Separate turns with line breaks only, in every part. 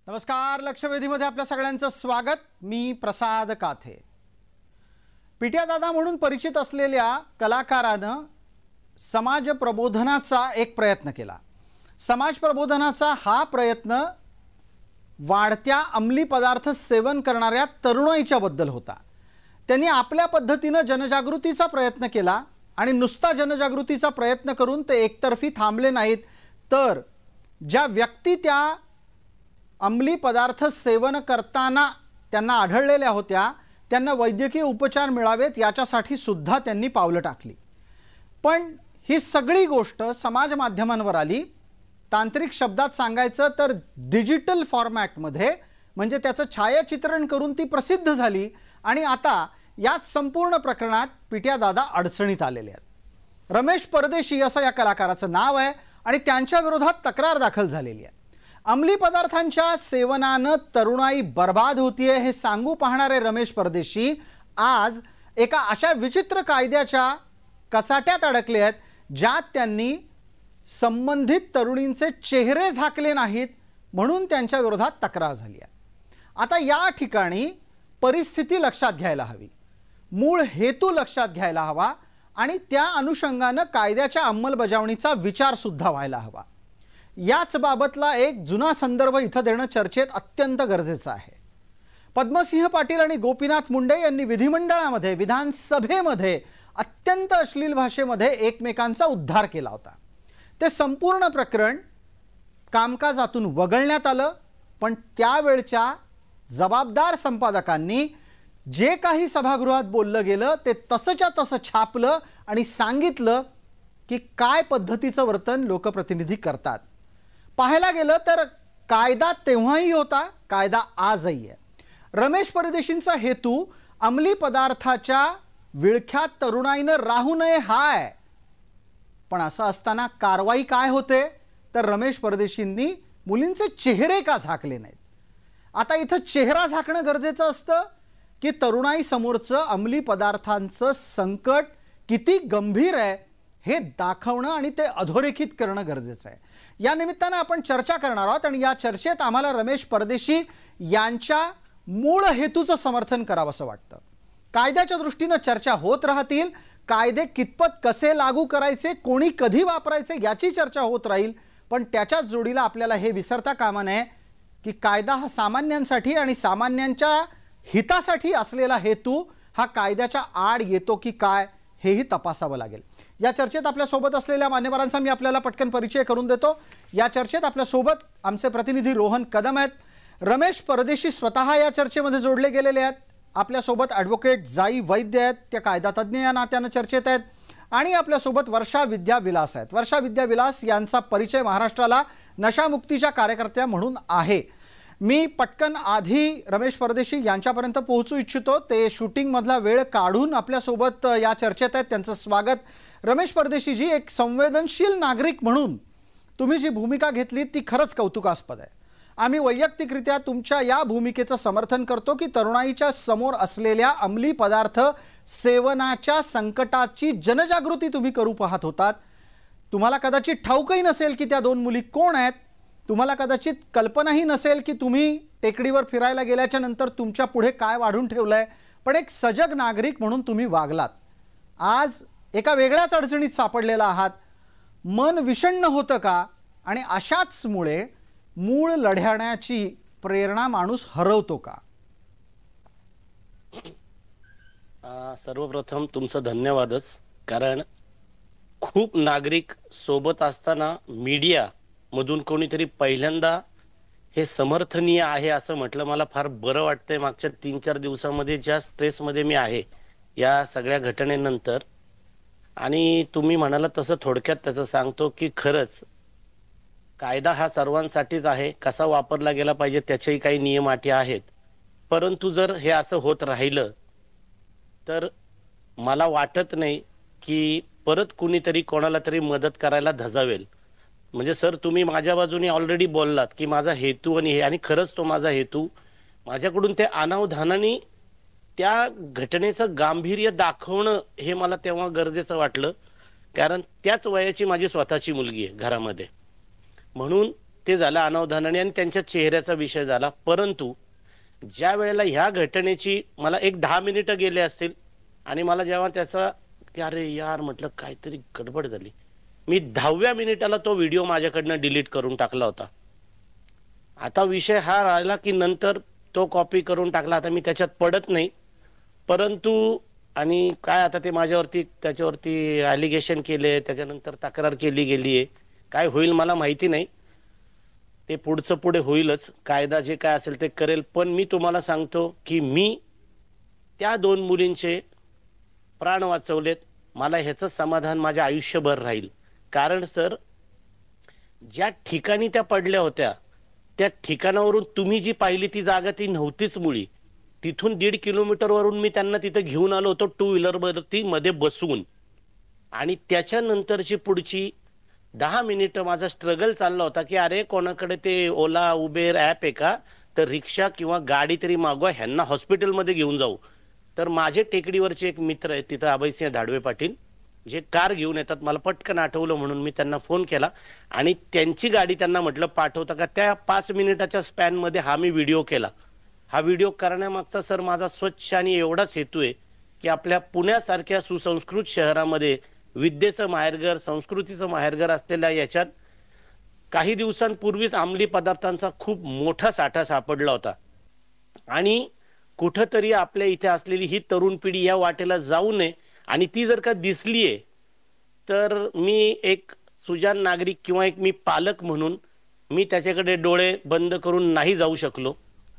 नमस्कार, लक्षवेधीमध्ये आपल्या सगळ्यांचं स्वागत। मी प्रसाद काथे। पिट्या दादा म्हणून परिचित असलेल्या कलाकारानं समाज प्रबोधनाचा एक प्रयत्न केला। समाज प्रबोधनाचा हा प्रयत्न वाढत्या अंमली पदार्थ सेवन करणाऱ्या तरुणाईच्या बद्दल होता। त्यांनी आपल्या पद्धतीने जनजागृतीचा प्रयत्न केला आणि नुसता जनजागृतीचा प्रयत्न करून ते एकतर्फी थांबले नाहीत, तर ज्या व्यक्ती त्या अंमली पदार्थ सेवन करताना त्यांना आढळलेल्या होत्या त्यांना वैद्यकीय उपचार मिळावेत याच्यासाठी सुद्धा त्यांनी पावलं टाकली। पण ही सगळी गोष्ट समाज माध्यमांवर आली। तांत्रिक शब्दात सांगायचं तर डिजिटल फॉर्मॅटमध्ये, म्हणजे त्याचं छायाचित्रण करून ती प्रसिद्ध झाली आणि आता याच संपूर्ण प्रकरणात पिट्या दादा अडचणीत आलेले आहेत। रमेश परदेशी असं या कलाकाराचं नाव आहे आणि त्यांच्या विरोधात तक्रार दाखल झालेली आहे। अंमली पदार्थांच्या सेवनानं तरुणाई बर्बाद होतीये हे सांगू पाहणारे रमेश परदेशी आज एका अशा विचित्र कायद्याच्या कचाट्यात अडकले आहेत ज्यात त्यांनी संबंधित तरुणींचे चेहरे झाकले नाहीत म्हणून त्यांच्या विरोधात तक्रार झाली आहे। आता या ठिकाणी परिस्थिती लक्षात घ्यायला हवी, मूळ हेतू लक्षात घ्यायला हवा आणि त्या अनुषंगाने कायद्याच्या अंमलबजावणीचा विचार सुद्धा व्हायला हवा। याच बाबतला एक जुना संदर्भ इथं देणं चर्चेत अत्यंत गरजेचं आहे। पद्मसिंह पाटील आणि गोपीनाथ मुंडे यांनी विधिमंडळामध्ये, विधानसभेमध्ये अत्यंत अश्लील भाषेमध्ये एकमेकांचा उद्धार केला होता। ते संपूर्ण प्रकरण कामकाजातून वगळण्यात आलं, पण त्यावेळच्या जबाबदार संपादकांनी जे काही सभागृहात बोललं गेलं ते तसंच्या तसं छापलं आणि सांगितलं की काय पद्धतीचं वर्तन लोकप्रतिनिधी करतात। पाहायला गेलं तर कायदा तेव्हाही होता, कायदा आजही आहे। रमेश परदेशींचा हेतू अंमली पदार्थाच्या विळख्यात तरुणाईनं राहू नये हा आहे, पण असं असताना कारवाई काय होते तर रमेश परदेशींनी मुलींचे चेहरे का झाकले नाहीत। आता इथं चेहरा झाकणं गरजेचं असतं की तरुणाई समोरचं अंमली पदार्थांचं संकट किती गंभीर आहे हे दाखवणं आणि ते अधोरेखित करणं गरजेचं आहे। या निमित्तानं आपण चर्चा करणार आहोत आणि या चर्चेत आम्हाला रमेश परदेशी यांच्या मूळ हेतूचं समर्थन करावंसं वाटतं। कायद्याच्या दृष्टीनं चर्चा होत राहतील, कायदे कितपत कसे लागू करायचे, कोणी कधी वापरायचे याची चर्चा होत राहील, पण त्याच्याच जोडीला आपल्याला हे विसरता कामा नये की कायदा हा सामान्यांसाठी आणि सामान्यांच्या हितासाठी असलेला हेतू हा कायद्याच्या आड येतो की काय हेही तपासावं लागेल। या चर्चेत आपल्या सोबत असलेल्या मान्यवरांचा मी आपल्याला पटकन परिचय करून देतो। या चर्चेत आपल्या सोबत आमचे प्रतिनिधी रोहन कदम आहेत। रमेश परदेशी स्वतः या चर्चेमध्ये जोडले गेलेले आहेत। आपल्या सोबत ॲडव्होकेट जाई वैद्य आहेत, त्या कायदा तज्ज्ञ या नात्यानं चर्चेत आहेत। आणि आपल्या सोबत वर्षा विद्या विलास आहेत। वर्षा विद्या विलास यांचा परिचय महाराष्ट्राला नशामुक्तीच्या कार्यकर्त्या म्हणून आहे। मी पटकन आधी रमेश परदेशी यांच्यापर्यंत पोहोचू इच्छितो, ते शूटिंग मधला वेळ काढून आपल्या सोबत या चर्चेत आहेत, त्यांचं स्वागत। रमेश परदेशी जी, एक संवेदनशील नागरिक म्हणून तुम्ही जी भूमिका घेतली ती खरंच कौतुकास्पद आहे। आम्ही वैयक्तिकरित्या तुमच्या या भूमिकेचं समर्थन करतो की तरुणाईच्या समोर असलेल्या अंमली पदार्थ सेवनाच्या संकटाची जनजागृती तुम्ही करू पाहत होतात। तुम्हाला कदाचित ठाऊकही नसेल की त्या दोन मुली कोण आहेत, तुम्हाला कदाचित कल्पनाही नसेल की तुम्ही टेकडीवर फिरायला गेल्याच्या नंतर तुमच्या पुढे काय वाढून ठेवलंय, पण एक सजग नागरिक म्हणून तुम्ही वागलात। आज एका वेगळ्याच अडचणीत सापडलेला आहात। मन विषण्ण होतं का आणि अशाच मुळे मूळ लढण्याची प्रेरणा माणूस हरवतो का?
सर्वप्रथम तुमचं धन्यवादच, कारण खूप नागरिक सोबत असताना मीडिया मधून कोणीतरी पहिल्यांदा हे समर्थनीय आहे असं म्हटलं, मला फार बरं वाटतंय। मागच्या 3-4 दिवसांमध्ये ज्या स्ट्रेसमध्ये मी आहे या सगळ्या घटनेनंतर, आणि तुम्ही म्हणाला तसं थोडक्यात त्याचं सांगतो की खरंच कायदा हा सर्वांसाठीच आहे, कसा वापरला गेला पाहिजे त्याचेही काही नियम अटी आहेत। परंतु जर हे असं होत राहिलं तर मला वाटत नाही की परत कुणीतरी कोणाला तरी मदत करायला धजावेल। म्हणजे सर, तुम्ही माझ्या बाजूने ऑलरेडी बोललात की माझा हेतू आणि हे, आणि खरंच तो माझा हेतू माझ्याकडून ते अनावधानाने त्या घटनेचं गांभीर्य दाखवणं हे मला तेव्हा गरजेचं वाटलं, कारण त्याच वयाची माझी स्वतःची मुलगी आहे घरामध्ये, म्हणून ते झालं अनावधानाने आणि त्यांच्या चेहऱ्याचा विषय झाला. परंतु ज्या वेळेला ह्या घटनेची मला एक 10 मिनिटं गेले असतील आणि मला जेव्हा त्याचा की अरे यार म्हटलं काहीतरी गडबड झाली, मी 10व्या मिनिटाला तो व्हिडिओ माझ्याकडनं डिलीट करून टाकला होता. आता विषय हा राहिला की नंतर तो कॉपी करून टाकला. आता मी त्याच्यात पडत नाही, परंतु आणि काय आता ते माझ्यावरती त्याच्यावरती ॲलिगेशन केले, त्याच्यानंतर तक्रार केली गेली आहे. काय होईल मला माहिती नाही, ते पुढचं पुढे होईलच, कायदा जे काय असेल ते करेल. पण मी तुम्हाला सांगतो की मी त्या 2 मुलींचे प्राण वाचवलेत. मला ह्याचं समाधान माझ्या आयुष्यभर राहील. कारण सर, ज्या ठिकाणी त्या पडल्या होत्या त्या ठिकाणावरून तुम्ही जी पाहिली ती जागा ती नव्हतीच मुळी. तिथून 1.5 किलोमीटरवरून मी त्यांना तिथे घेऊन आलो होतो 2 व्हीलरवरती मध्ये बसवून. आणि त्याच्यानंतरची पुढची 10 मिनिटं माझा स्ट्रगल चालला होता की अरे कोणाकडे ते ओला उबेर ॲप आहे का, तर रिक्षा किंवा गाडी तरी मागवा, ह्यांना हॉस्पिटलमध्ये घेऊन जाऊ. तर माझे टेकडीवरचे एक मित्र आहेत तिथं, अभयसिंह धाडवे पाटील, जे कार घेऊन येतात. मला पटकन आठवलं म्हणून मी त्यांना फोन केला आणि त्यांची गाडी त्यांना म्हटलं पाठवता का. त्या 5 मिनिटाच्या स्पॅनमध्ये हा मी व्हिडिओ केला. हा व्हिडिओ करण्यामागचा सर माझा स्वच्छ आणि एवढाच हेतू आहे की आपल्या पुण्यासारख्या सुसंस्कृत शहरामध्ये विद्येचं माहेरघर, संस्कृतीचं माहेरघर असलेल्या याच्यात काही दिवसांपूर्वीच अंमली पदार्थांचा खूप मोठा साठा सापडला होता. आणि कुठंतरी आपल्या इथे असलेली ही तरुण पिढी या वाटेला जाऊ नये. आणि ती जर का दिसलीये तर मी एक सुजाण नागरिक किंवा एक मी पालक म्हणून मी त्याच्याकडे डोळे बंद करून नाही जाऊ शकलो.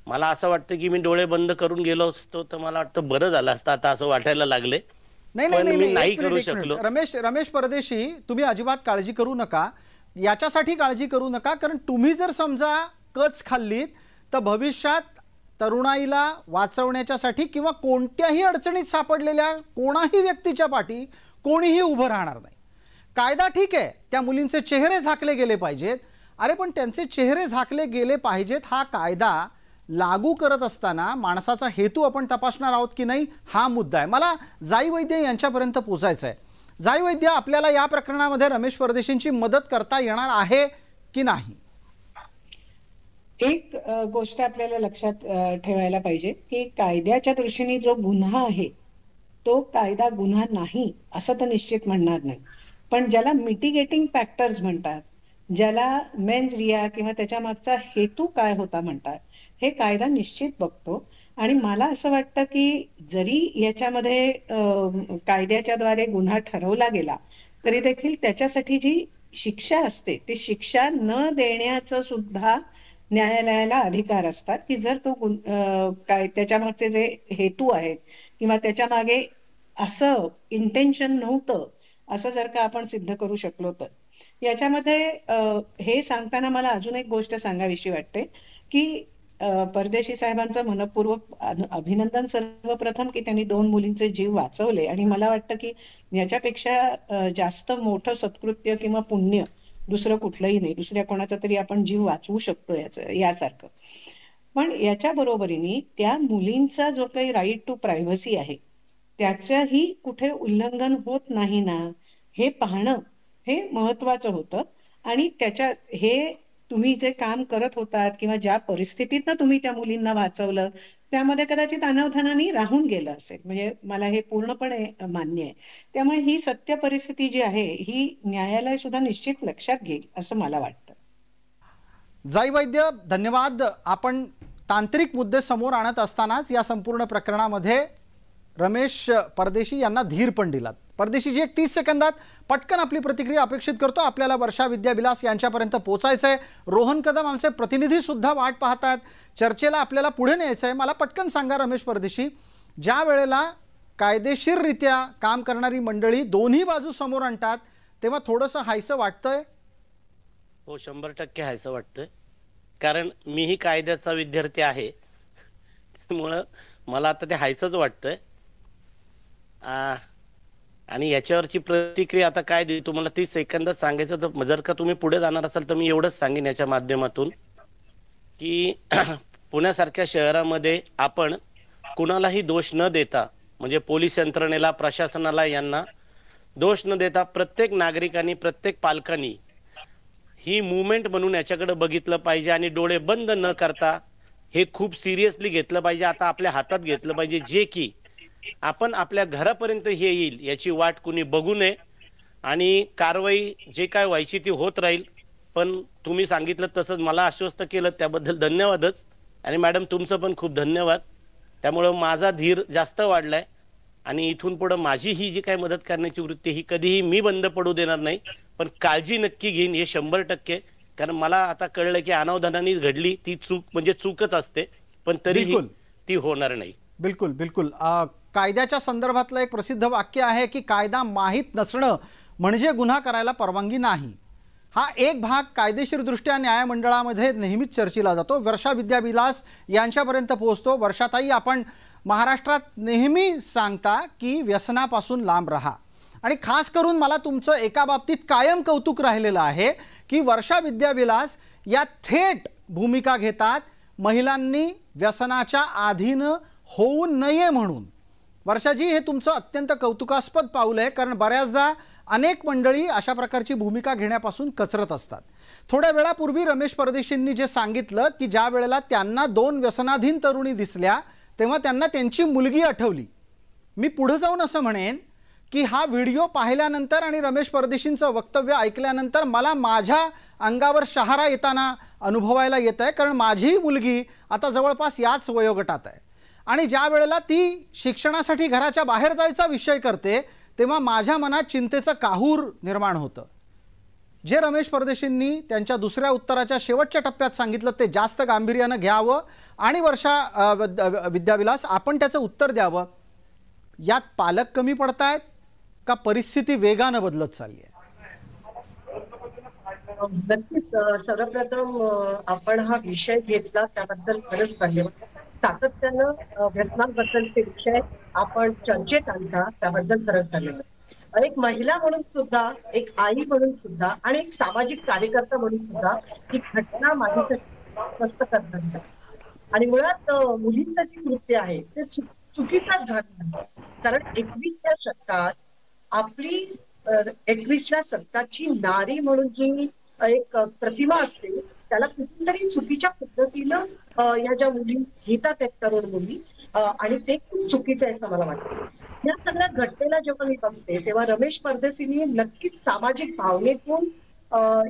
मला असं वाटतं की मी डोळे बंद करून गेलो असतो तर मला वाटतं बरं झालं असतं, आता असं वाटायला लागले. नाही करू शकलो.
रमेश परदेशी, तुम्ही अजिबात काळजी करू नका, याच्यासाठी काळजी करू नका. कारण तुम्ही जर समजा कच खाल्लीत तर भविष्यात तरुणाईला वाचवण्याच्यासाठी किंवा कोणत्याही अडचणीत सापडलेल्या कोणाही व्यक्तीच्या पाठी कोणीही उभं राहणार नाही. कायदा ठीक आहे, त्या मुलींचे चेहरे झाकले गेले पाहिजेत. अरे पण त्यांचे चेहरे झाकले गेले पाहिजेत हा कायदा लागू करत असताना माणसाचा हेतू आपण तपासणार आहोत की नाही हा मुद्दा आहे. मला जाई वैद्य यांच्यापर्यंत पोहोचायचं आहे. जाई वैद्य, आपल्याला या प्रकरणामध्ये रमेश परदेशींची मदत करता येणार आहे की नाही?
एक गोष्ट आपल्याला लक्षात ठेवायला पाहिजे की कायद्याच्या दृष्टीने जो गुन्हा आहे तो कायदा गुन्हा नाही असं तर निश्चित म्हणणार नाही. पण ज्याला मिटिगेटिंग फॅक्टर्स म्हणतात, ज्याला मेन्स रिया किंवा त्याच्या मागचा हेतू काय होता म्हणतात, हे कायदा निश्चित बघतो. आणि मला असं वाटतं की जरी याच्यामध्ये कायद्याच्या द्वारे गुन्हा ठरवला गेला तरी देखील त्याच्यासाठी जी शिक्षा असते ती शिक्षा न देण्याचं सुद्धा न्यायालयाला अधिकार असतात. की जर तो काय त्याच्या मागचे जे हेतू आहेत किंवा त्याच्या मागे असं इंटेन्शन नव्हतं असं जर का आपण सिद्ध करू शकलो तर. याच्यामध्ये हे सांगताना मला अजून एक गोष्ट सांगावीशी वाटते की परदेशी साहेबांचं मनपूर्वक अभिनंदन सर्वप्रथम की त्यांनी 2 मुलींचे जीव वाचवले. आणि मला वाटतं की याच्यापेक्षा जास्त मोठं सत्कृत्य किंवा पुण्य दुसरं कुठलंही नाही. दुसऱ्या कोणाचा तरी आपण जीव वाचवू शकतो यासारखं. पण याच्या बरोबरीने त्या मुलींचा जो काही राईट टू प्रायव्हसी आहे त्याचंही कुठे उल्लंघन होत नाही ना हे पाहणं हे महत्वाचं होतं. आणि त्याच्या हे तुम्ही जे काम करत होतात किंवा ज्या परिस्थितीतनं तुम्ही त्या मुलींना वाचवलं त्यामध्ये कदाचित अनावधानाने राहून गेलं असेल, म्हणजे मला हे पूर्णपणे मान्य आहे. त्यामुळे ही सत्य परिस्थिती जी आहे ही न्यायालय सुद्धा निश्चित लक्षात घेईल असं मला वाटतं.
जाई वैद्य, धन्यवाद. आपण तांत्रिक मुद्दे समोर आणत असतानाच या संपूर्ण प्रकरणामध्ये रमेश परदेशी यांना धीर पण दिलात. परदेशीजी, एक 30 सेकंदात पटकन आपली प्रतिक्रिया अपेक्षित करतो. आपल्याला वर्षा विद्याविलास यांच्यापर्यंत पोहोचायचं आहे. रोहन कदम आमचे प्रतिनिधी सुद्धा वाट पाहतात. चर्चेला आपल्याला पुढे न्यायचं आहे. मला पटकन सांगा रमेश परदेशी, ज्या वेळेला कायदेशीररित्या काम करणारी मंडळी दोन्ही बाजू समोर आणतात तेव्हा थोडंसं हायसं वाटतंय?
हो, 100% हायसं वाटतंय. कारण मीही कायद्याचा विद्यार्थी आहे, त्यामुळं मला आता ते हायसंच वाटतंय. आणि याच्यावरची प्रतिक्रिया आता काय देऊ तुम्हाला 30 सेकंदात सांगायचं तर जर का तुम्ही पुढे जाणार असाल तर मी एवढंच सांगेन याच्या माध्यमातून की पुण्यासारख्या शहरामध्ये आपण कुणालाही दोष न देता, म्हणजे पोलीस यंत्रणेला, प्रशासनाला यांना दोष न देता प्रत्येक नागरिकांनी, प्रत्येक पालकांनी ही मुवमेंट म्हणून याच्याकडे बघितलं पाहिजे आणि डोळे बंद न करता हे खूप सिरियसली घेतलं पाहिजे. आता आपल्या हातात घेतलं पाहिजे, जे की आपण आपल्या घरापर्यंत हे येईल याची वाट कुणी बघू नये आणि कारवाई जे काय व्हायची ती होत राहील. पण तुम्ही सांगितलं तसंच मला आश्वस्त केलं, त्याबद्दल धन्यवादच. आणि मॅडम तुमचं पण खूप धन्यवाद. त्यामुळं माझा धीर जास्त वाढलाय आणि इथून पुढे माझी ही जी काय मदत करण्याची वृत्ती ही कधीही मी बंद पडू देणार नाही. पण काळजी नक्की घेईन हे 100%. कारण मला आता कळलं की अनावधानाने घडली ती चूक म्हणजे चूकच असते, पण तरीही ती होणार नाही.
बिलकुल बिलकुल. कायद्याच्या संदर्भातलं एक प्रसिद्ध वाक्य आहे की कायदा माहीत नसणं म्हणजे गुन्हा करायला परवानगी नाही. हा एक भाग कायदेशीरदृष्ट्या न्यायमंडळामध्ये नेहमीच चर्चेला जातो. वर्षा विद्याविलास यांच्यापर्यंत पोहोचतो. वर्षाताई, आपण महाराष्ट्रात नेहमी सांगता की व्यसनापासून लांब राहा आणि खास करून मला तुमचं एका बाबतीत कायम कौतुक राहिलेलं आहे की वर्षा विद्याविलास या थेट भूमिका घेतात महिलांनी व्यसनाच्या अधीन होऊ नये म्हणून. वर्षाजी, हे तुमचं अत्यंत कौतुकास्पद पाऊल आहे, कारण बऱ्याचदा अनेक मंडळी अशा प्रकारची भूमिका घेण्यापासून कचरत असतात. थोड्या वेळापूर्वी रमेश परदेशींनी जे सांगितलं की ज्या वेळेला त्यांना 2 व्यसनाधीन तरुणी दिसल्या तेव्हा त्यांना त्यांची मुलगी आठवली. मी पुढे जाऊन असं म्हणेन की हा व्हिडिओ पाहिल्यानंतर आणि रमेश परदेशींचं वक्तव्य ऐकल्यानंतर मला माझ्या अंगावर शहारा येताना अनुभवायला येत आहे, कारण माझी मुलगी आता जवळपास याच वयोगटात आहे आणि ज्या वेळेला ती शिक्षणासाठी घराच्या बाहेर जायचा विषय करते तेव्हा माझ्या मनात चिंतेचं काहूर निर्माण होतं. जे रमेश परदेशींनी त्यांच्या दुसऱ्या उत्तराच्या शेवटच्या टप्प्यात सांगितलं ते जास्त गांभीर्यानं घ्यावं आणि वर्षा विद्याविलास आपण त्याचं उत्तर द्यावं. यात पालक कमी पडतायत का परिस्थिती वेगानं बदलत चालली आहे?
नक्कीच. सर्वप्रथम आपण हा विषय घेतला त्याबद्दल खरंच धन्यवाद. सातत्यानं व्यसनाबद्दलचे विषय आपण चर्चेत आणता त्याबद्दल खरंच धन्यवाद. एक महिला म्हणून सुद्धा, एक आई म्हणून सुद्धा आणि एक सामाजिक कार्यकर्ता म्हणून सुद्धा ही घटना माझ्यासाठी स्पष्ट करतात. आणि मुळात मुलींचं जी कृत्य आहे ते चुकीचाच झालं आहे. कारण 21व्या शतकात आपली 21व्या शतकाची नारी म्हणून जी एक प्रतिमा असते त्याला कुठेतरी चुकीच्या पद्धतीनं या ज्या मुली घेतात आहेत तरुण मुली, आणि ते खूप चुकीचं आहे असं मला वाटतं. या सगळ्या घटनेला जेव्हा मी बघते तेव्हा रमेश परदेशींनी नक्कीच सामाजिक भावनेतून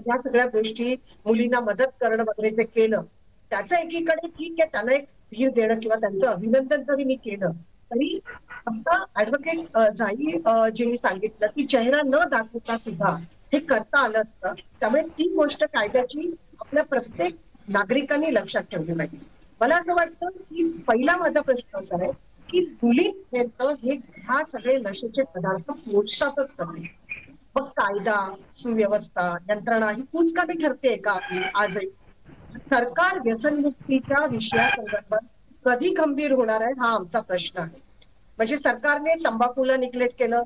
या सगळ्या गोष्टी मुलींना मदत करणं वगैरे जे केलं त्याचं एकीकडे ठीक आहे, त्यांना एक धीर देणं किंवा त्यांचं अभिनंदन जरी मी केलं तरी आता ऍडव्होकेट जाई जे सांगितलं की चेहरा न दाखवता सुद्धा हे करता आलं असतं. त्यामुळे ती गोष्ट कायद्याची आपल्या प्रत्येक नागरिकांनी लक्षात ठेवली पाहिजे. मला असं वाटतं की पहिला माझा प्रश्न असा आहे की मुलींपर्यंत हे ह्या सगळे नशेचे पदार्थ पोहोचतातच कसे? मग कायदा सुव्यवस्था यंत्रणा ही कुचकामी ठरते का आपली आजही? सरकार व्यसनमुक्तीच्या विषयासंदर्भात कधी गंभीर होणार आहे हा आमचा प्रश्न आहे. म्हणजे सरकारने तंबाखूला निग्लेक्ट केलं,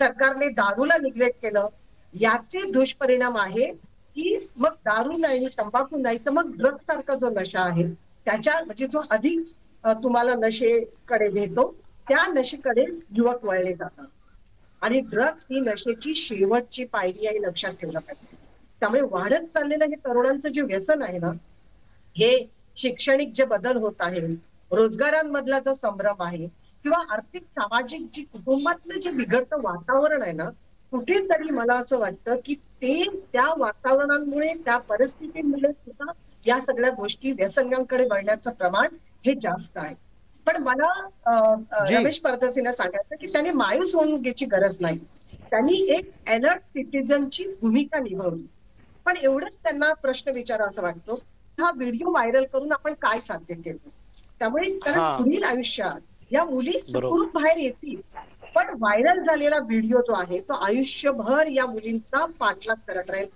सरकारने दारूला निग्लेक्ट केलं. याचे दुष्परिणाम आहे की मग दारू नाही, तंबाखू नाही, तर मग ड्रग सारखा जो नशा आहे त्याच्या म्हणजे जो अधिक तुम्हाला नशेकडे नेतो त्या नशेकडे युवक वळले जातात. आणि ड्रग्स ही नशेची शेवटची पायरी आहे, लक्षात ठेवलं पाहिजे. त्यामुळे वाढत चाललेलं हे तरुणांचं जे व्यसन आहे ना, हे शैक्षणिक जे बदल होत आहे, रोजगारांमधला जो संभ्रम आहे किंवा आर्थिक सामाजिक जी कुटुंबातलं जे बिघडतं वातावरण आहे ना, कुठेतरी मला असं वाटतं की ते त्या वातावरणामुळे त्या परिस्थितीमुळे सुद्धा या सगळ्या गोष्टी व्यसनांकडे वळण्याचं प्रमाण हे जास्त आहे. पण मला रमेश परदेशींना सांगायचं की त्यांनी मायूस होऊन घ्यायची गरज नाही. त्यांनी एक अलर्ट सिटीजनची भूमिका निभावली. पण एवढंच त्यांना प्रश्न विचारायचा वाटतो, हा व्हिडिओ व्हायरल करून आपण काय साध्य केलं? त्यामुळे कारण पुढील आयुष्यात या मुली सुखरूप बाहेर येतील, पण व्हायरल झालेला व्हिडिओ जो आहे तो आयुष्यभर या मुलींचा पाठलाग करत राहील.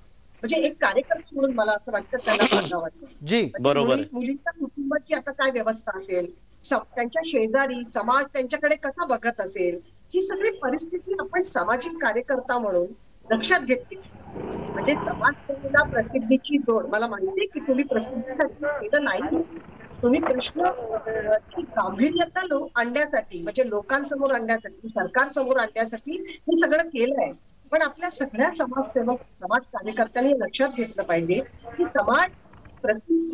म्हणजे एक कार्यकर्ता म्हणून मला असं वाटतं त्यांना सांगावं वाटतं. मुलींच्या कुटुंबाची आता काय व्यवस्था असेल, त्यांच्या शेजारी समाज त्यांच्याकडे कसा बघत असेल, ही सगळी परिस्थिती आपण सामाजिक कार्यकर्ता म्हणून लक्षात घेतली. म्हणजे समाजसेवेला प्रसिद्धीची जोड. मला माहिती की तुम्ही प्रसिद्धीसाठी केलं नाही, तुम्ही प्रश्न गांभीर्यता आणण्यासाठी म्हणजे लोकांसमोर आणण्यासाठी, सरकार समोर आणण्यासाठी हे सगळं केलंय. पण आपल्या सगळ्या समाजसेवक समाज कार्यकर्त्यांनी लक्षात घेतलं पाहिजे की समाज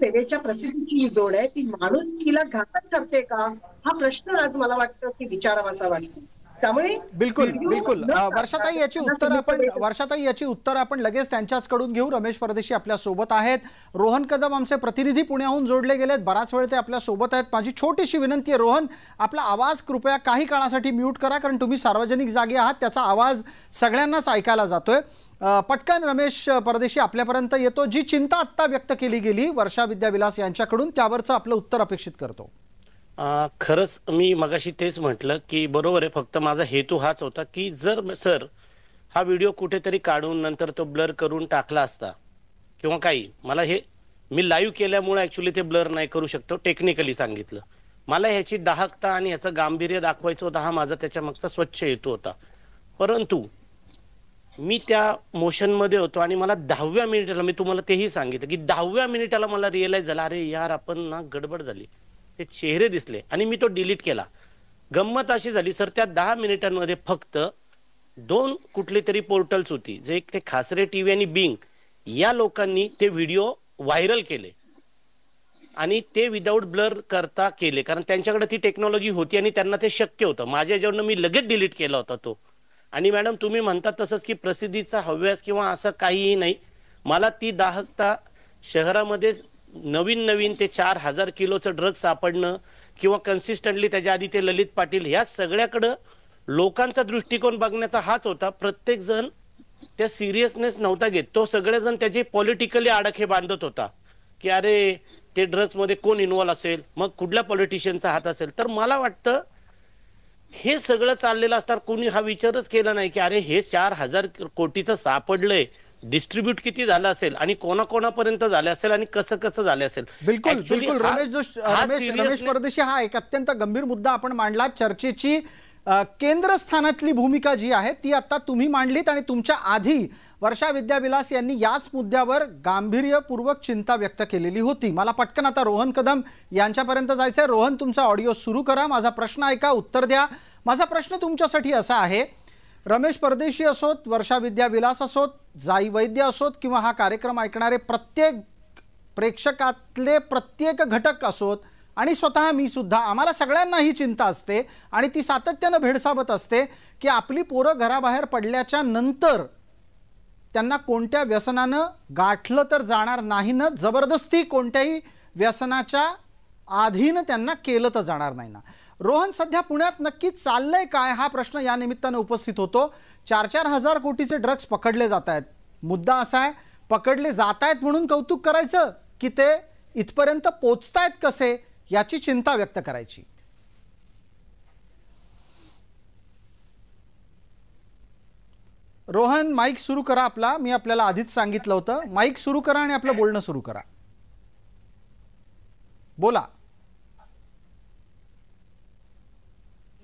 सेवेच्या प्रसिद्धीची जी जोड आहे ती माणुसकीला घातक ठरते का, हा प्रश्न आज मला वाटतं की विचारावासा वाटतो. त्यामुळे
बिलकुल बिलकुल वर्षाताई याची उत्तर आपण लगेच त्यांच्याचकडून घेऊ. रमेश परदेशी आपल्या सोबत आहेत, रोहन कदम आमचे प्रतिनिधी पुण्याहून जोडले गेलेत, बराच वेळ ते आपल्या सोबत आहेत. माझी छोटीशी विनंती आहे, रोहन आपला आवाज कृपया काही काळासाठी म्यूट करा, कारण तुम्ही सार्वजनिक जागी आहात, त्याचा आवाज सगळ्यांनाच ऐकायला जातोय. पटकन रमेश परदेशी आपल्यापर्यंत येतो. जी चिंता आत्ता व्यक्त केली गेली वर्षा विद्याविलास यांच्याकडून, त्यावरचं आपलं उत्तर अपेक्षित करतो.
खरंच मी मगाशी तेच म्हटलं की बरोबर आहे, फक्त माझा हेतू हाच होता की जर सर हा व्हिडिओ कुठेतरी काढून नंतर तो ब्लर करून टाकला असता किंवा काही, मला हे मी लाईव्ह केल्यामुळे ऍक्च्युली ते ब्लर नाही करू शकतो, टेक्निकली सांगितलं. मला ह्याची दाहकता आणि ह्याचं गांभीर्य दाखवायचं होतं, हा माझा त्याच्या मागचा स्वच्छ हेतू होता. परंतु मी त्या मोशनमध्ये होतो आणि मला 10व्या मिनिटाला, मी तुम्हाला तेही सांगितलं की 10व्या मिनिटाला मला रिअलाइज झालं, अरे यार आपण ना गडबड झाली, ते चेहरे दिसले आणि मी तो डिलीट केला. गंमत अशी झाली सर, त्या 10 मिनिटांमध्ये फक्त 2 कुठली तरी पोर्टल्स होती, जे एक ते खासरे टीव्ही आणि बिंग, या लोकांनी ते व्हिडिओ व्हायरल केले आणि ते विदाऊट ब्लर करता केले, कारण त्यांच्याकडे ती टेक्नॉलॉजी होती आणि त्यांना ते शक्य होतं. माझ्या जेवढं मी लगेच डिलीट केला होता तो. आणि मॅडम तुम्ही म्हणतात तसंच की प्रसिद्धीचा हव्यास किंवा असं काहीही नाही, मला ती दाहकता शहरामध्ये नवीन ते 4000 किलोचं ड्रग सापडणं किंवा कन्सिस्टंटली त्याच्या आधी ते ललित पाटील, ह्या सगळ्याकडं लोकांचा दृष्टिकोन बघण्याचा हाच होता. प्रत्येक जण त्या सिरियसनेस नव्हता घेत, तो सगळेजण त्याचे पॉलिटिकली आडखे बांधत होता की अरे ते ड्रग्स मध्ये कोण इन्व्हॉल्व असेल, मग कुठल्या पॉलिटिशियनचा हात असेल. तर मला वाटतं हे सगळं चाललेलं असताना कोणी हा विचारच केला नाही की अरे हे 4000 कोटीचं सापडलंय, डिस्ट्रीब्यूट किती झालं असेल आणि कोणाकोणापर्यंत झाले असेल आणि कसं कसं झाले असेल.
बिलकुल बिलकुल रमेश परदेशी, हा एक अत्यंत गंभीर मुद्दा आपण मांडला. चर्चेची केंद्रस्थानातली भूमिका जी आहे ती आता तुम्ही मांडलीत आणि तुमच्या आधी वर्षा विद्याविलास यांनी याच मुद्द्यावर गांभीर्यपूर्वक चिंता व्यक्त केलेली होती. मला पटकन आता रोहन कदम यांच्यापर्यंत जायचंय. रोहन, तुमचा ऑडिओ सुरू करा, माझा प्रश्न ऐका, उत्तर द्या. माझा प्रश्न तुमच्यासाठी असा आहे, रमेश परदेशी असोत, वर्षा विद्याविलास असोत, जाई वैद्य असोत किंवा हा कार्यक्रम ऐकणारे प्रत्येक प्रेक्षकातले प्रत्येक घटक असोत आणि स्वतः मी सुद्धा, आम्हाला सगळ्यांना ही चिंता असते आणि ती सातत्यानं भेडसावत असते की आपली पोरं घराबाहेर पडल्याच्या नंतर त्यांना कोणत्या व्यसनानं गाठलं तर जाणार नाही ना, जबरदस्ती कोणत्याही व्यसनाच्या अधीन त्यांना केलं तर जाणार नाही ना. रोहन, सध्या पुण्यात नक्की चाललंय काय, हा प्रश्न या निमित्तानं उपस्थित होतो. 4-4 हजार कोटीचे ड्रग्ज पकडले जात आहेत. मुद्दा असा आहे, पकडले जात आहेत म्हणून कौतुक करायचं की ते इथपर्यंत पोचतायत कसे, याची चिंता व्यक्त करायची. रोहन, माईक सुरू करा आपला. मी आपल्याला आधीच सांगितलं होतं, माईक सुरू करा आणि आपलं बोलणं सुरू करा. बोला.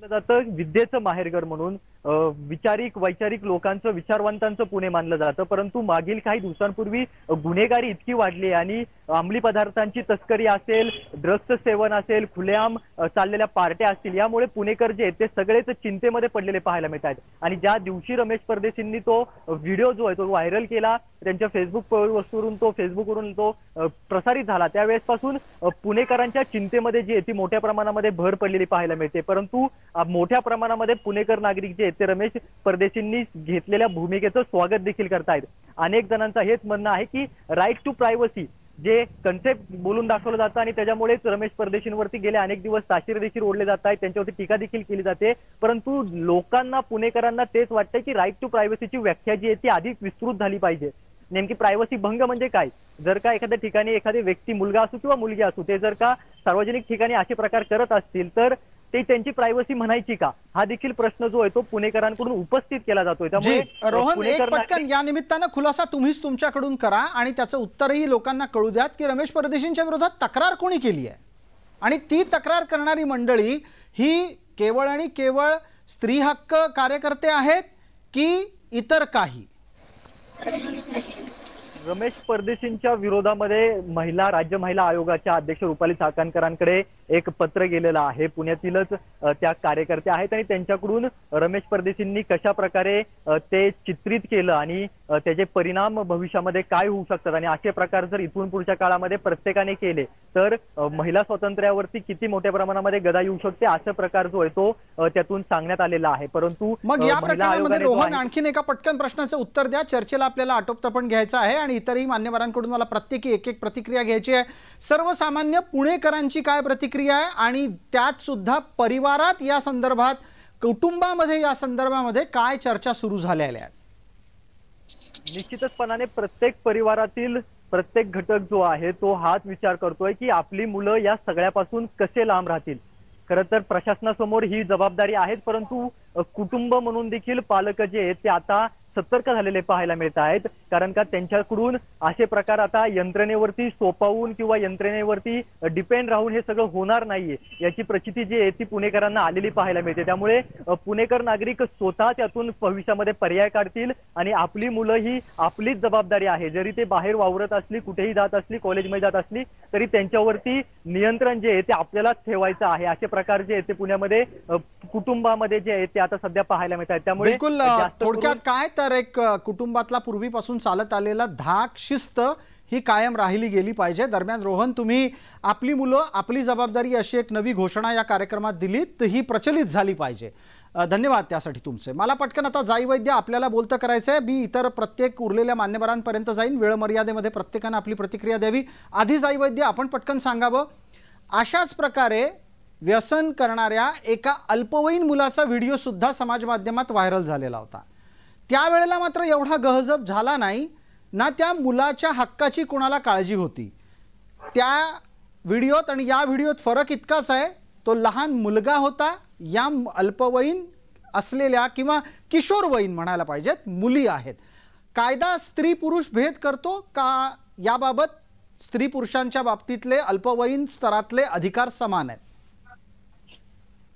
जातं विद्येचं माहेरघर म्हणून, वैचारिक लोकांचं, विचारवंतांचं पुणे मानलं जातं. परंतु मागील काही दिवसांपूर्वी गुन्हेगारी इतकी वाढली आणि अंमली पदार्थांची तस्करी असेल, ड्रग्सचं सेवन असेल, खुलेआम चाललेल्या पार्ट्या असतील, यामुळे पुणेकर जे आहेत ते सगळेच चिंतेमध्ये पडलेले पाहायला मिळत आहेत. आणि ज्या दिवशी रमेश परदेशींनी तो व्हिडिओ जो आहे तो व्हायरल केला, त्यांच्या फेसबुकवरून तो प्रसारित झाला, त्यावेळेसपासून पुणेकरांच्या चिंतेमध्ये जी आहे ती मोठ्या प्रमाणामध्ये भर पडलेली पाहायला मिळते. परंतु मोठ्या प्रमाणामध्ये पुणेकर नागरिक जे आहेत ते रमेश परदेशींनी घेतलेल्या भूमिकेचं स्वागत देखील करतायत. अनेक जणांचं हेच म्हणणं आहे की राईट टू प्रायव्हसी जे कन्सेप्ट बोलून दाखवलं जातं आणि त्याच्यामुळेच रमेश परदेशींवरती गेले अनेक दिवस ताशीर देखील ओढले जात आहेत, त्यांच्यावरती टीका देखील केली जाते. परंतु लोकांना, पुणेकरांना तेच वाटतंय की राईट टू प्रायव्हसीची व्याख्या जी आहे ती अधिक विस्तृत झाली पाहिजे. नेमकी प्रायव्हसी भंग म्हणजे काय? जर का एखाद्या ठिकाणी एखादी व्यक्ती, मुलगा असो किंवा मुलगी असो, ते जर का सार्वजनिक ठिकाणी असे प्रकार करत असतील तर ते त्यांची प्रायव्हसी म्हणायची का, हा देखील प्रश्न जो आहे तो पुणेकरांकडून उपस्थित केला जातोय.
त्यामुळे रोहन, एक पटकन या निमित्तानं खुलासा तुम्हीच तुमच्याकडून करा आणि त्याचं उत्तरही लोकांना कळू द्यात की रमेश परदेशींच्या विरोधात तक्रार कोणी केली आहे आणि ती तक्रार करणारी मंडळी ही केवळ आणि केवळ स्त्री हक्क कार्यकर्ते आहेत की इतर काही?
रमेश परदेशींच्या विरोधामध्ये राज्य महिला आयोगाच्या अध्यक्ष रुपाली चाकणकरांकडे एक पत्र गेलेलं आहे. पुण्यातीलच त्या कार्यकर्ते आहेत आणि त्यांच्याकडून रमेश परदेशींनी कशा प्रकारे ते चित्रित केलं आणि त्याचे परिणाम भविष्यामध्ये काय होऊ शकतात आणि असे प्रकार जर इथून पुढच्या काळामध्ये प्रत्येकाने केले तर महिला स्वातंत्र्यावरती किती मोठ्या प्रमाणामध्ये गदा येऊ शकते असा प्रकार जो आहे तो त्यातून सांगण्यात आलेला आहे. परंतु
मग या प्रकरणामध्ये रोहन आणखीन एका पटकन प्रश्नाचं उत्तर द्या. चर्चेला आपल्याला आटोपता पण घ्यायचं आहे आणि इतरही मान्यवरांकडून मला प्रत्येकी एक एक प्रतिक्रिया घ्यायची आहे. सर्वसामान्य पुणेकरांची काय प्रतिक्रिया आहे आणि त्यात सुद्धा परिवारात या संदर्भात, कुटुंबामध्ये या संदर्भामध्ये काय चर्चा सुरू झालेल्या आहेत?
निश्चितपणाने प्रत्येक परिवारातील प्रत्येक घटक जो आहे तो हाच विचार करतोय की आपली मुलं या सगळ्यापासून कसे लांब राहतील. खरं तर प्रशासनासमोर ही जबाबदारी आहे, परंतु कुटुंब म्हणून देखील पालक जे आहेत ते आता सतर्क झालेले पाहायला मिळत आहेत. कारण का त्यांच्याकडून असे प्रकार आता यंत्रणेवरती सोपवून किंवा यंत्रणेवरती डिपेंड राहून हे सगळं होणार नाहीये याची प्रचिती जी आहे ती पुणेकरांना आलेली पाहायला मिळते. त्यामुळे पुणेकर नागरिक स्वतः त्यातून भविष्यामध्ये पर्याय काढतील आणि आपली मुलं ही आपलीच जबाबदारी आहे. जरी ते बाहेर वावरत असली, कुठेही जात असली, कॉलेजमध्ये जात असली तरी त्यांच्यावरती नियंत्रण जे आहे ते आपल्यालाच ठेवायचं आहे. असे प्रकार जे आहेत ते पुण्यामध्ये कुटुंबामध्ये जे आहेत ते आता सध्या पाहायला मिळत आहेत. त्यामुळे
बिलकुल थोडक्यात काय तर एक कुटुंबातला पूर्वीपासून चालत आलेला धाक, शिस्त ही कायम राहिली गेली पाहिजे. दरम्यान रोहन, तुम्ही आपली मुलं आपली जबाबदारी अशी एक नवी घोषणा या कार्यक्रमात दिली, तर ही प्रचलित झाली पाहिजे. धन्यवाद त्यासाठी तुमचे. मला पटकन आता जाई वैद्य आपल्याला बोलतं करायचं आहे. मी इतर प्रत्येक उरलेल्या मान्यवरांपर्यंत जाईन. वेळ मर्यादेमध्ये प्रत्येकानं आपली प्रतिक्रिया द्यावी. आधी जाई वैद्य आपण पटकन सांगावं, अशाच प्रकारे व्यसन करणाऱ्या एका अल्पवयीन मुलाचा व्हिडिओ सुद्धा समाज माध्यमात व्हायरल झालेला होता. त्यावेळेला मात्र एवढा गहजब झाला नाही ना. त्या मुलाच्या हक्काची कोणाला काळजी होती. त्या व्हिडिओत आणि या व्हिडिओत फरक इतकाच आहे, तो लहान मुलगा होता. या अल्पवयीन असलेल्या किंवा किशोरवयीन म्हणायला पाहिजेत मुली आहेत. कायदा स्त्री पुरुष भेद करतो का? याबाबत स्त्री पुरुषांच्या बाबतीतले अल्पवयीन स्तरातले अधिकार समान आहेत?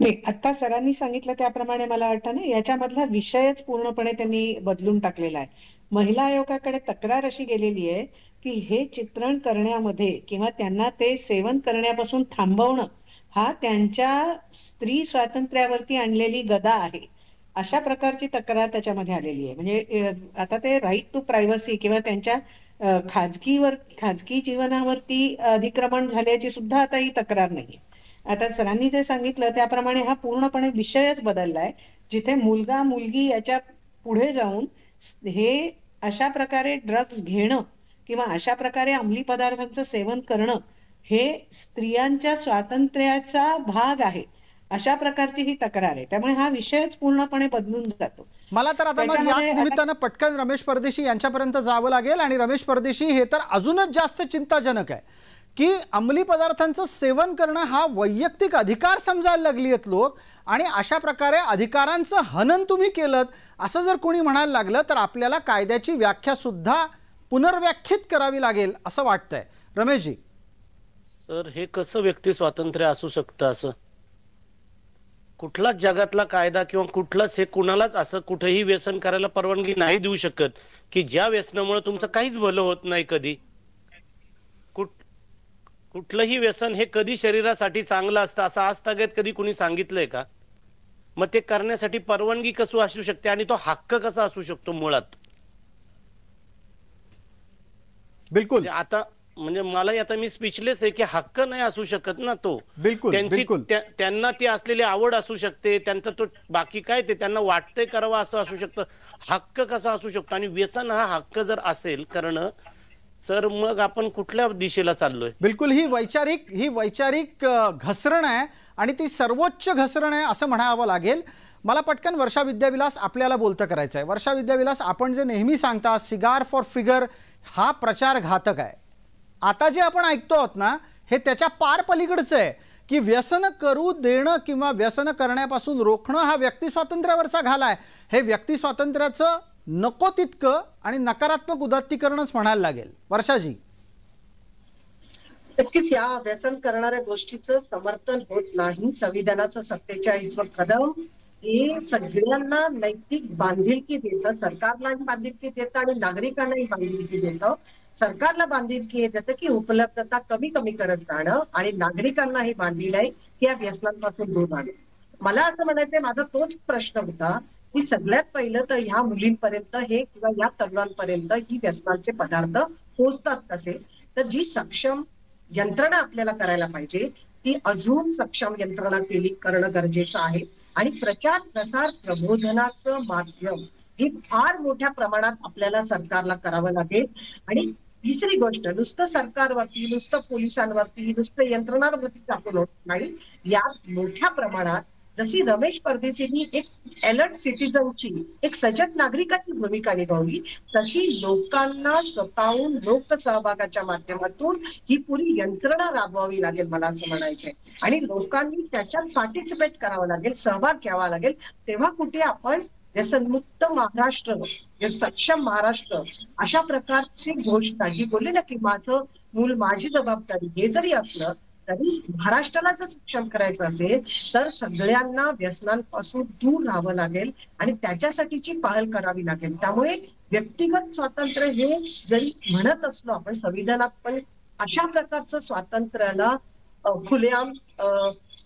नाही, आता सरांनी सांगितलं त्याप्रमाणे मला वाटतं ना याच्यामधला विषयच पूर्णपणे त्यांनी बदलून टाकलेला आहे. महिला आयोगाकडे तक्रार अशी गेलेली आहे की हे चित्रण करण्यामध्ये किंवा त्यांना ते सेवन करण्यापासून थांबवणं हा त्यांच्या स्त्री स्वातंत्र्यावरती आणलेली गदा आहे, अशा प्रकारची तक्रार त्याच्यामध्ये आलेली आहे. म्हणजे आता ते राईट टू प्रायव्हसी किंवा त्यांच्या खाजगी जीवनावरती अतिक्रमण झाल्याची सुद्धा आता ही तक्रार नाही. आता सरांनी जे सांगितलं त्याप्रमाणे हा पूर्णपणे विषयच बदललाय, जिथे मुलगा मुलगी याच्या पुढे जाऊन हे अशा प्रकारे ड्रग्ज घेणं किंवा अशा प्रकारे अंमली पदार्थांचं सेवन करणं हे स्त्रियांच्या स्वातंत्र्याचा भाग आहे, अशा प्रकारची ही तक्रार आहे. त्यामुळे हा विषयच पूर्णपणे बदलून जातो.
मला तर आता मग याच निमित्तानं पटकन रमेश परदेशी यांच्यापर्यंत जावं लागेल. आणि रमेश परदेशी, हे तर अजूनच जास्त चिंताजनक आहे की अंमली पदार्थांचं सेवन करणं हा वैयक्तिक अधिकार समजायला लागली आहेत लोक, आणि अशा प्रकारे अधिकारांचं हनन तुम्ही केलं असं जर कोणी म्हणायला लागलं तर आपल्याला कायद्याची व्याख्या सुद्धा पुनर्व्याख्यात करावी लागेल असं वाटतंय. रमेशजी.
सर, हे कसं व्यक्ती स्वातंत्र्य असू शकतं? असं कुठलाच जगातला कायदा किंवा कुठलाच हे कुणालाच असं कुठेही व्यसन करायला परवानगी नाही देऊ शकत की ज्या व्यसनामुळे तुमचं काहीच भलं होत नाही. कधी कुठलंही व्यसन हे कधी शरीरासाठी चांगलं असतं असं आजतागत कधी कुणी सांगितलंय का? मग ते करण्यासाठी परवानगी कसं असू शकते आणि तो हक्क कसा असू शकतो मुळात?
बिलकुल.
आता म्हणजे मलाही आता मी स्पीचलेस आहे की हक्क नाही असू शकत ना तो.
बिलकुल.
त्यांना ती असलेली आवड असू शकते, त्यांचा तो बाकी काय ते त्यांना वाटतंय करावं असं असू शकतं. हक्क कसा असू शकतो? आणि व्यसन हा हक्क जर असेल करणं, सर मग आपण कुठल्या दिशेला चाललोय?
बिलकुल. ही वैचारिक घसरण आहे आणि ती सर्वोच्च घसरण आहे असं म्हणावं लागेल. मला पटकन वर्षा विद्याविलास आपल्याला बोलतं करायचं आहे. वर्षा विद्याविलास, आपण जे नेहमी सांगता सिगार फॉर फिगर हा प्रचार घातक आहे. आता जे आपण ऐकतो आहोत ना, हे त्याच्या पार पलीकडचं आहे की व्यसन करू देणं किंवा व्यसन करण्यापासून रोखणं हा व्यक्ती स्वातंत्र्यावरचा घाला आहे. हे व्यक्ती स्वातंत्र्याचं नको तितकं आणि नकारात्मक उदात्तीकरणच म्हणायला लागेल. वर्षाजी.
नक्कीच या व्यसन करणाऱ्या गोष्टीचं समर्थन होत नाही. संविधानाचं 47व कलम हे सगळ्यांना नैतिक बांधिलकी देतं, सरकारलाही बांधिलकी देतं आणि नागरिकांनाही बांधिलकी देतं. सरकारला बांधिलकी देतं की उपलब्धता कमी कमी करत जाणं आणि नागरिकांनाही बांधील आहे की या व्यसनांपासून दूर राहणं. मला असं म्हणायचंय, माझा तोच प्रश्न होता की सगळ्यात पहिलं तर ह्या मुलींपर्यंत हे किंवा या तरुणांपर्यंत ही व्यसनांचे पदार्थ पोहोचतात कसे. तर जी सक्षम यंत्रणा आपल्याला करायला पाहिजे ती अजून सक्षम यंत्रणा करणं गरजेचं आहे. आणि प्रचार प्रसार प्रबोधनाचं माध्यम हे फार मोठ्या प्रमाणात आपल्याला सरकारला करावं लागेल. आणि तिसरी गोष्ट, नुसतं सरकारवरती, नुसतं पोलिसांवरती, नुसतं यंत्रणांवरती टाकून होत नाही. यात मोठ्या प्रमाणात जशी रमेश परदेशींनी एक अलर्ट सिटीजनची, एक सजग नागरिकाची भूमिका निभावली, तशी लोकांना स्वतःहून लोकसहभागाच्या माध्यमातून ही पुरी यंत्रणा राबवावी लागेल मला असं म्हणायचंय. आणि लोकांनी त्याच्यात पार्टिसिपेट करावं लागेल, सहभाग घ्यावा लागेल. तेव्हा कुठे आपण व्यसनमुक्त महाराष्ट्र, सक्षम महाराष्ट्र अशा प्रकारची घोषणा जी बोलली ना की माझं मूल माझी जबाबदारी, हे जरी असलं तरी महाराष्ट्राला जर सक्षम करायचं असेल तर सगळ्यांना व्यसनांपासून दूर राहावं लागेल आणि त्याच्यासाठीची पहल करावी लागेल. त्यामुळे व्यक्तिगत स्वातंत्र्य हे जरी म्हणत असलो आपण संविधानात, पण अशा प्रकारचं स्वातंत्र्याला खुलेआम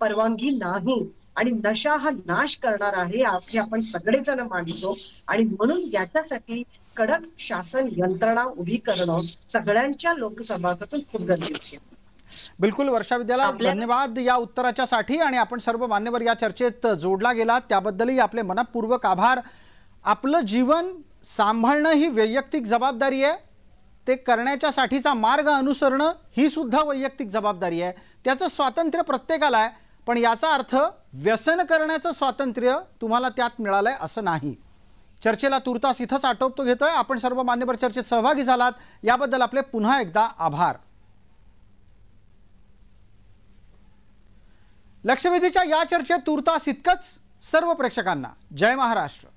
परवानगी नाही. आणि नशा हा नाश करणार आहे हे आपण सगळेजण मानतो. आणि म्हणून याच्यासाठी कडक शासन यंत्रणा उभी करणं सगळ्यांच्या लोकसहभागातून खूप गरजेचं आहे.
बिलकुल वर्षा विद्याला धन्यवाद या उत्तराच्यासाठी. आणि आपण सर्व मान्यवर या चर्चेत जोडला गेलात त्याबद्दलही आपले मनपूर्वक आभार. आपलं जीवन सांभाळणं ही वैयक्तिक जबाबदारी आहे, ते करण्याच्यासाठीचा मार्ग अनुसरणं ही सुद्धा वैयक्तिक जबाबदारी आहे. त्याचं स्वातंत्र्य प्रत्येकाला आहे, पण याचा अर्थ व्यसन करण्याचं स्वातंत्र्य तुम्हाला त्यात मिळालंय असं नाही. चर्चेला तुर्तास इथंच आटोपतो घेतोय. आपण सर्व मान्यवर चर्चेत सहभागी झालात याबद्दल आपले पुन्हा एकदा आभार. लक्षवेधीच्या या चर्चेत तुर्तास इतकंच. सर्व प्रेक्षकांना जय महाराष्ट्र.